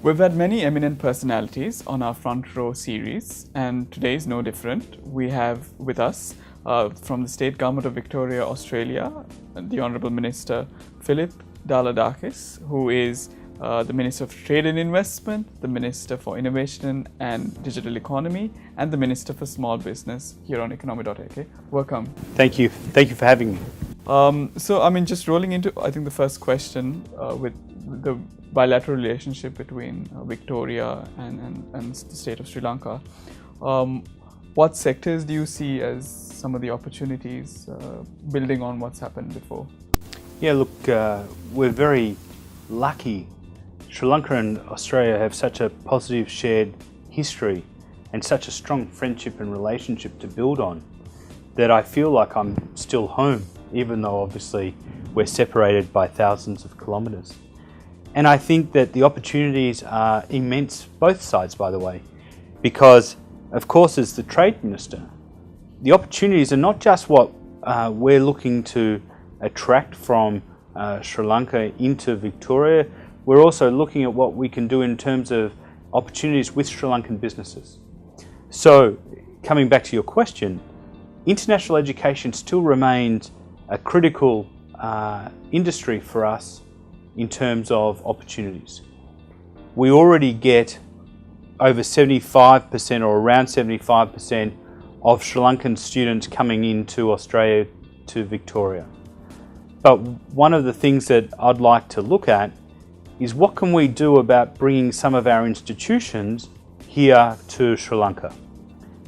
We've had many eminent personalities on our Front Row series, and today is no different. We have with us from the State Government of Victoria, Australia, the Honourable Minister Philip Dalidakis, who is the Minister of Trade and Investment, the Minister for Innovation and Digital Economy, and the Minister for Small Business here on Economy.lk. Welcome. Thank you. Thank you for having me. Just rolling into, I think, the first question with the bilateral relationship between Victoria and the state of Sri Lanka. What sectors do you see as some of the opportunities building on what's happened before? Yeah, look, we're very lucky. Sri Lanka and Australia have such a positive shared history and such a strong friendship and relationship to build on that I feel like I'm still home, even though obviously we're separated by thousands of kilometres. And I think that the opportunities are immense, both sides, by the way, because, of course, as the Trade Minister, the opportunities are not just what we're looking to attract from Sri Lanka into Victoria. We're also looking at what we can do in terms of opportunities with Sri Lankan businesses. So, coming back to your question, international education still remains a critical industry for us in terms of opportunities. We already get over 75% or around 75% of Sri Lankan students coming into Australia to Victoria. But one of the things that I'd like to look at is what can we do about bringing some of our institutions here to Sri Lanka.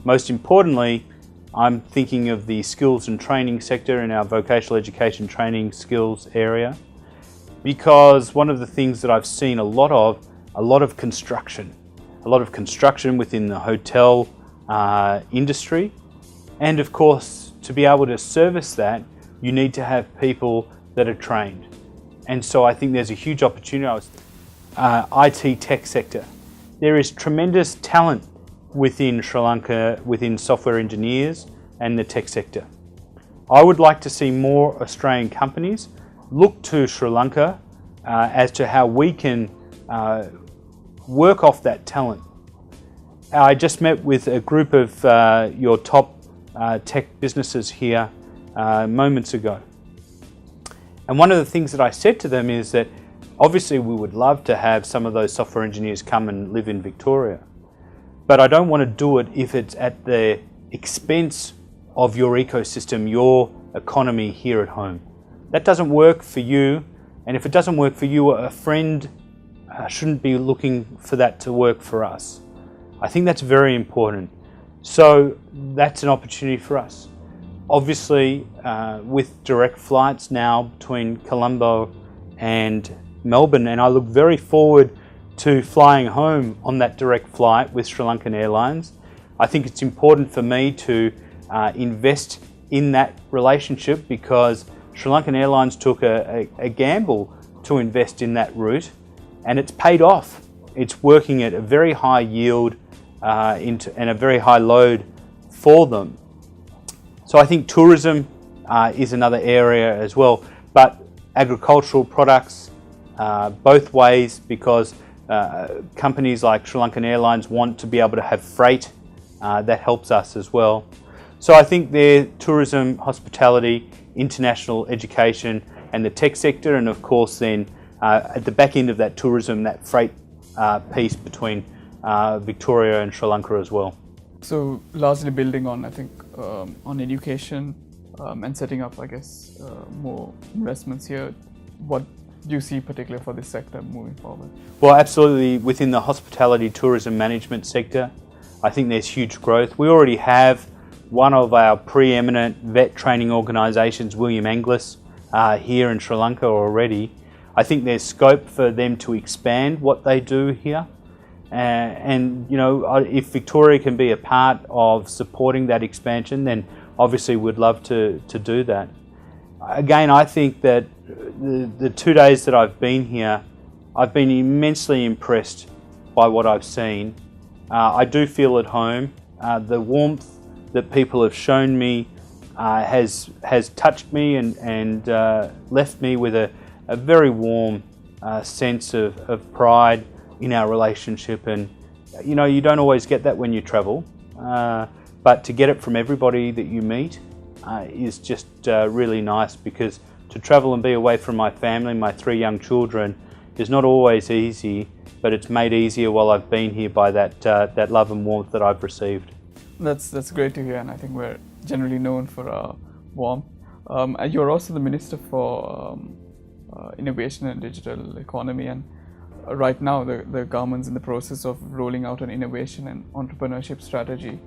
Most importantly, I'm thinking of the skills and training sector in our vocational education training skills area, because one of the things that I've seen a lot of construction within the hotel industry, and of course to be able to service that you need to have people that are trained. And so I think there's a huge opportunity. IT tech sector. There is tremendous talent within Sri Lanka, within software engineers and the tech sector. I would like to see more Australian companies look to Sri Lanka as to how we can work off that talent. I just met with a group of your top tech businesses here moments ago. And one of the things that I said to them is that obviously we would love to have some of those software engineers come and live in Victoria, but I don't want to do it if it's at the expense of your ecosystem, your economy here at home. That doesn't work for you, and if it doesn't work for you, a friend shouldn't be looking for that to work for us. I think that's very important. So that's an opportunity for us. Obviously, with direct flights now between Colombo and Melbourne, and I look very forward to flying home on that direct flight with Sri Lankan Airlines. I think it's important for me to invest in that relationship because Sri Lankan Airlines took a gamble to invest in that route, and it's paid off. It's working at a very high yield and a very high load for them. So I think tourism is another area as well, but agricultural products both ways, because companies like Sri Lankan Airlines want to be able to have freight that helps us as well. So I think there, tourism, hospitality, international education and the tech sector, and of course then at the back end of that tourism, that freight piece between Victoria and Sri Lanka as well. So largely building on, I think, on education and setting up, I guess, more investments here. What do you see particularly for this sector moving forward? Well, absolutely. Within the hospitality tourism management sector, I think there's huge growth. We already have one of our preeminent vet training organisations, William Anglis, here in Sri Lanka already. I think there's scope for them to expand what they do here. And you know, if Victoria can be a part of supporting that expansion, then obviously we'd love to do that. Again, I think that the 2 days that I've been here, I've been immensely impressed by what I've seen. I do feel at home. The warmth that people have shown me has touched me and left me with a very warm sense of pride in our relationship. And you don't always get that when you travel, but to get it from everybody that you meet is just really nice, because to travel and be away from my family, my 3 young children, is not always easy, but it's made easier while I've been here by that love and warmth that I've received. That's great to hear, and I think we're generally known for our warmth. You're also the Minister for Innovation and Digital Economy, and right now the government's in the process of rolling out an innovation and entrepreneurship strategy.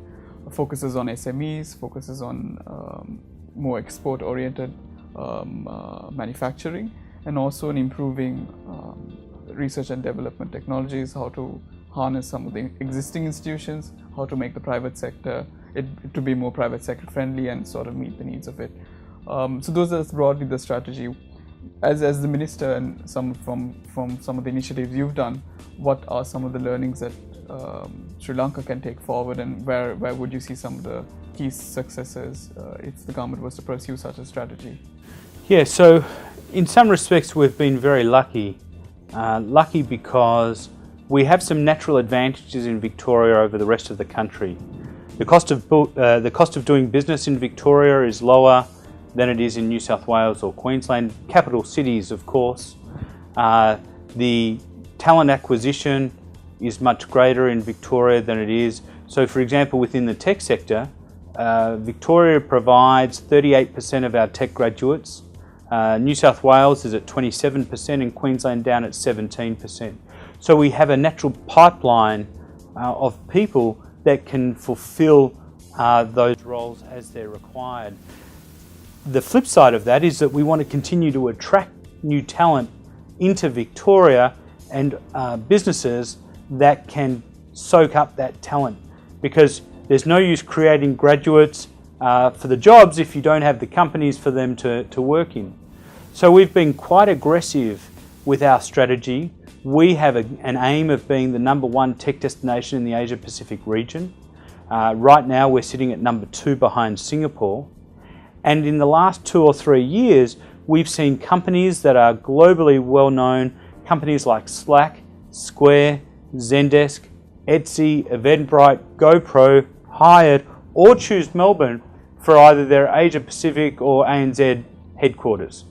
Focuses on SMEs, focuses on more export-oriented manufacturing, and also in improving research and development technologies, how to harness some of the existing institutions, how to make the private sector, to be more private sector friendly and sort of meet the needs of it. So those are broadly the strategy. As the minister and from some of the initiatives you've done, what are some of the learnings that Sri Lanka can take forward, and where would you see some of the key successes if the government was to pursue such a strategy? Yeah, so in some respects we've been very lucky. Lucky because we have some natural advantages in Victoria over the rest of the country. The cost of doing business in Victoria is lower than it is in New South Wales or Queensland, capital cities of course. The talent acquisition is much greater in Victoria than it is. So for example, within the tech sector, Victoria provides 38% of our tech graduates. New South Wales is at 27% and Queensland down at 17%. So we have a natural pipeline of people that can fulfill those roles as they're required. The flip side of that is that we want to continue to attract new talent into Victoria and businesses that can soak up that talent, because there's no use creating graduates for the jobs if you don't have the companies for them to work in. So we've been quite aggressive with our strategy. We have an aim of being the #1 tech destination in the Asia Pacific region. Right now we're sitting at #2 behind Singapore. And in the last 2 or 3 years, we've seen companies that are globally well known, companies like Slack, Square, Zendesk, Etsy, Eventbrite, GoPro, Hired, or choose Melbourne for either their Asia Pacific or ANZ headquarters.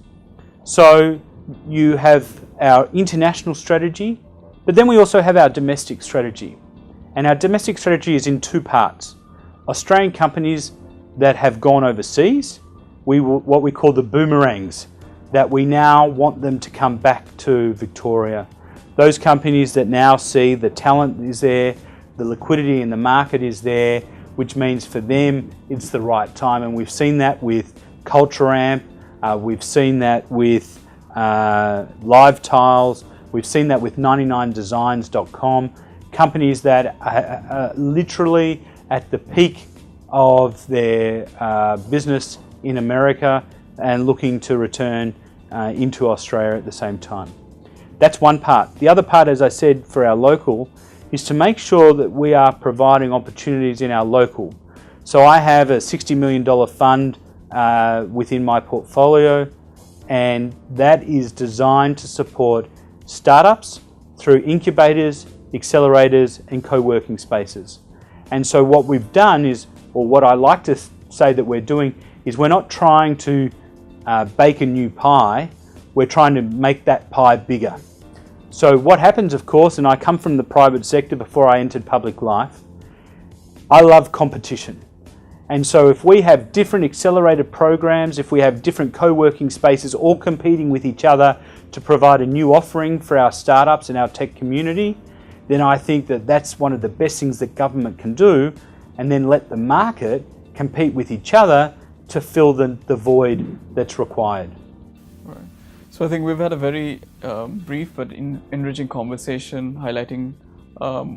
So you have our international strategy, but then we also have our domestic strategy. And our domestic strategy is in 2 parts. Australian companies that have gone overseas, what we call the boomerangs, that we now want them to come back to Victoria. Those companies that now see the talent is there, the liquidity in the market is there, which means for them it's the right time. And we've seen that with Culture Amp, we've seen that with Live Tiles, we've seen that with 99designs.com, companies that are literally at the peak of their business in America and looking to return into Australia at the same time. That's one part. The other part, as I said, for our local, is to make sure that we are providing opportunities in our local. So I have a $60 million fund within my portfolio, and that is designed to support startups through incubators, accelerators, and co-working spaces. And so what we've done is, or what I like to say that we're doing, is we're not trying to bake a new pie, we're trying to make that pie bigger. So what happens, of course, and I come from the private sector before I entered public life, I love competition. And so if we have different accelerator programs, if we have different co-working spaces all competing with each other to provide a new offering for our startups and our tech community, then I think that that's one of the best things that government can do, and then let the market compete with each other to fill the void that's required. Right. So I think we've had a very brief but enriching conversation highlighting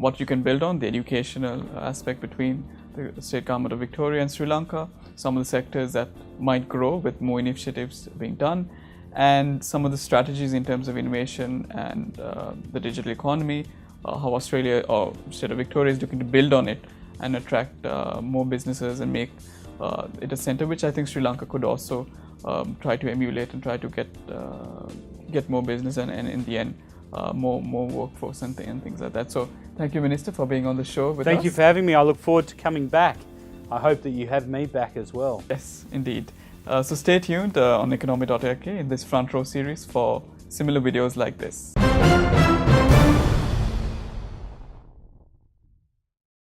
what you can build on, the educational aspect between the state government of Victoria and Sri Lanka, some of the sectors that might grow with more initiatives being done, and some of the strategies in terms of innovation and the digital economy, how Australia or state of Victoria is looking to build on it and attract more businesses and make it a center which I think Sri Lanka could also try to emulate and try to get more business and in the end more workforce and things like that. So thank you, Minister, for being on the show with us. Thank you for having me. I look forward to coming back. I hope that you have me back as well. Yes, indeed. So stay tuned on Economy.lk in this Front Row series for similar videos like this.